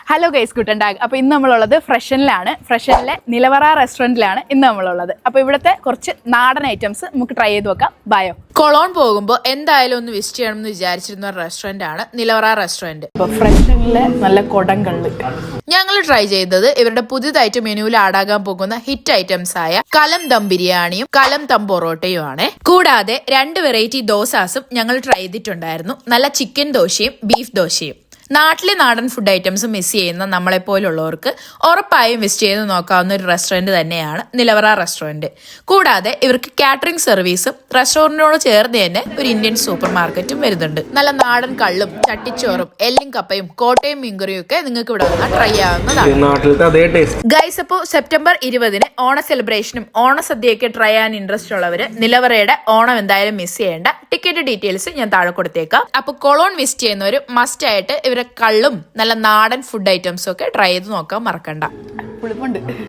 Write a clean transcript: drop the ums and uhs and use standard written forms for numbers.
Hello guys Guten tag. അപ്പോൾ ഇന്ന് നമ്മളുള്ളത് ഫ്രഷനിലാണ്. ഫ്രഷനിലെ നിലവറ റെസ്റ്റോറൻറ്റിലാണ് ഇന്ന് നമ്മളുള്ളത്. അപ്പോൾ ഇവിടുത്തെ കുറച്ച് നാടൻ ഐറ്റംസ് നമുക്ക് ട്രൈ ചെയ്ത് നോക്കാം. ബായോ. കൊളോൺ പോകുമ്പോൾ എന്തായാലും ഒന്ന് വിസിറ്റ് ചെയ്യണം എന്ന് വിചാരിച്ചിരുന്ന ഒരു റെസ്റ്റോറന്റ് ആണ് നിലവറ റെസ്റ്റോറന്റ്. അപ്പോൾ ഫ്രഷനിലെ നല്ല കൊടങ്കള്ള് ഞങ്ങൾ ട്രൈ ചെയ്തത് ഇവരുടെ പുതിയതായിട്ട് മെനുവിൽ ആടാകാൻ പോകുന്ന ഹിറ്റ് ഐറ്റംസ് ആയ കലം ദം ബിരിയാണിയും കലം ദം പൊറോട്ടയും ആണ്. കൂടാതെ 2 വെറൈറ്റി ദോസാസും ഞങ്ങൾ ട്രൈ ചെയ്തിട്ടുണ്ടായിരുന്നു. നല്ല ചിക്കൻ ദോശയും ബീഫ് ദോശയും. നാട്ടിലെ നാടൻ ഫുഡ് ഐറ്റംസ് മിസ് ചെയ്യുന്ന നമ്മളെപ്പോലുള്ളവർക്ക് ഉറപ്പായും വിസിറ്റ് ചെയ്ത് നോക്കാവുന്ന ഒരു റെസ്റ്റോറൻറ്റ് തന്നെയാണ് നിലവറ റെസ്റ്റോറൻറ്റ്. കൂടാതെ ഇവർക്ക് കാറ്ററിംഗ് സർവീസും റെസ്റ്റോറൻറ്റിനോട് ചേർന്ന് തന്നെ ഒരു ഇന്ത്യൻ സൂപ്പർ മാർക്കറ്റും വരുന്നുണ്ട്. നല്ല നാടൻ കള്ളും ചട്ടിച്ചോറും എല്ലും കപ്പയും കോട്ടയം മീൻകറിയും ഒക്കെ നിങ്ങൾക്ക് ഇവിടെ വന്നാൽ ട്രൈ ചെയ്യാവുന്നതാണ്. ഗൈസ്, അപ്പോൾ സെപ്റ്റംബർ 20 ഓണ സെലിബ്രേഷനും ഓണസദ്യയൊക്കെ ട്രൈ ചെയ്യാൻ ഇൻട്രസ്റ്റ് ഉള്ളവര് നിലവറയുടെ ഓണം എന്തായാലും മിസ് ചെയ്യേണ്ട. ടിക്കറ്റ് ഡീറ്റെയിൽസ് ഞാൻ താഴെ കൊടുത്തേക്കാം. അപ്പോൾ കൊളോൺ വിസിറ്റ് ചെയ്യുന്നവർ മസ്റ്റ് ആയിട്ട് കള്ളും നല്ല നാടൻ ഫുഡ് ഐറ്റംസും ഒക്കെ ട്രൈ ചെയ്ത് നോക്കാൻ മറക്കണ്ട. പുളിപ്പുണ്ട്.